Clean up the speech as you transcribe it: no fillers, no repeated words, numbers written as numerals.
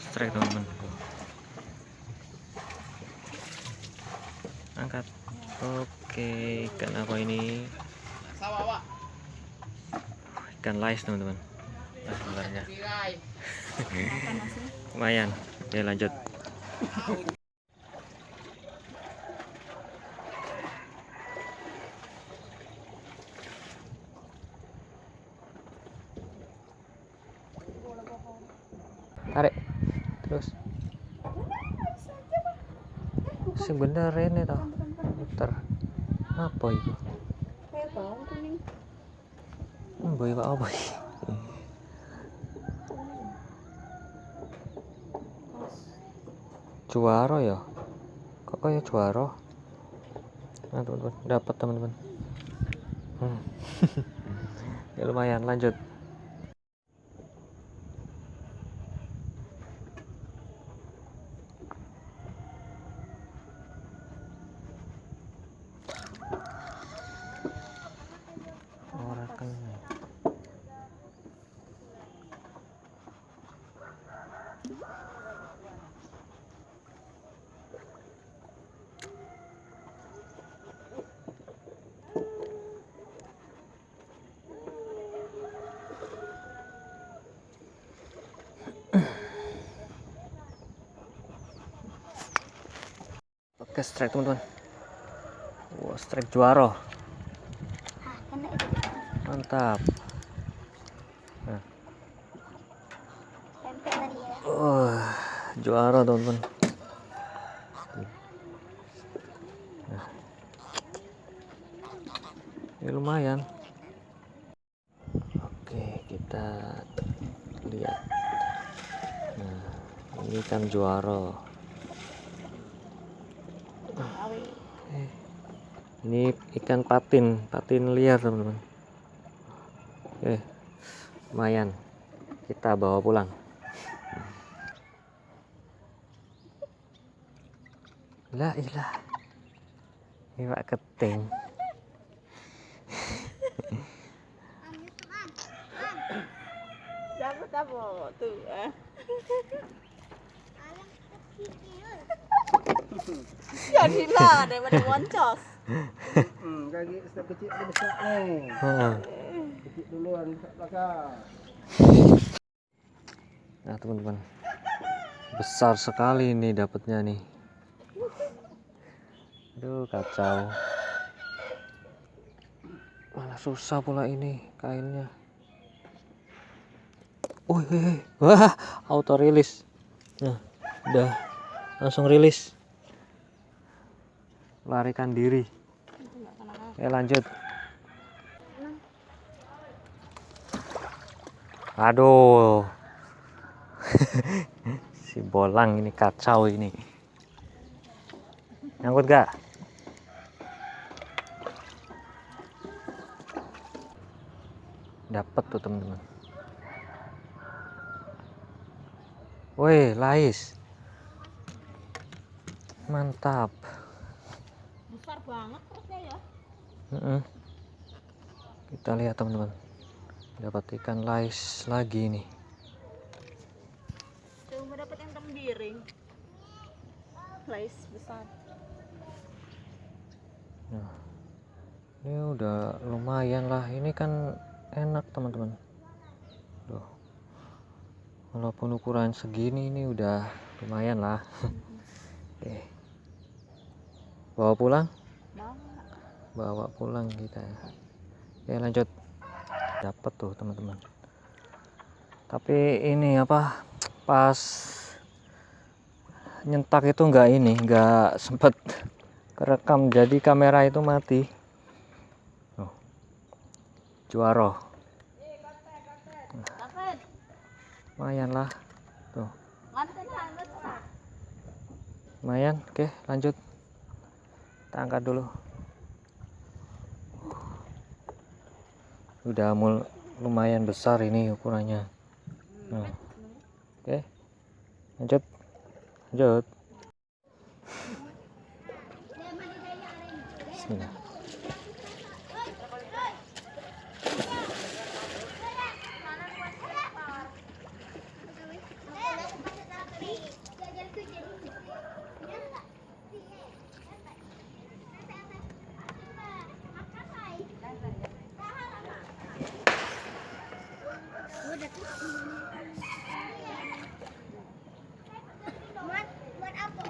strike teman-teman. Angkat. Oke, ikan apa ini? Ikan lais teman-teman. Nah, sebenarnya lumayan. Oke, lanjut. Tarik terus sebenarnya ini toh muter apa itu boy apa sih juara ya kok kayak juara. Nah teman-teman dapat teman-teman. Ya lumayan, lanjut. Orakan oke, strike teman-teman. Wah, strike juara. Mantap. Nah. Juara teman-teman. Nah. Ini lumayan. Oke, kita lihat. Nah, ini kan juara. Ini ikan patin liar teman-teman. Lumayan, kita bawa pulang. La ilah, ini Pak Keting. Dapat tuh. Jadilah daripada moncos. Kaki step kecil besar nih. Kecil duluan belakang. Nah teman-teman, besar sekali ini dapatnya nih. Aduh kacau. Malah susah pula ini kainnya. Wah, auto rilis. Nah, udah langsung rilis. Larikan diri. Lanjut. Aduh. Si bolang ini kacau ini. Nyangkut gak? Dapat tuh teman-teman. Woi, lais. Mantap. Besar banget perutnya ya. Kita lihat teman-teman. Dapat ikan lais lagi nih. Cuma dapat yang tembiring. Lais besar. Nah, ini udah lumayan lah. Ini kan enak teman-teman. Loh. Walaupun ukuran segini ini udah lumayan lah. Oke. Bawa pulang? Bawa pulang kita ya. Oke, lanjut. Dapat tuh teman-teman. Tapi ini apa? Pas nyentak itu nggak sempet kerekam, jadi kamera itu mati. Juara. Lumayan lah tuh. Lumayan. Oke, lanjut. Kita angkat dulu. Udah lumayan besar ini ukurannya. Nah. Oke, lanjut. Bismillah. Buat apa?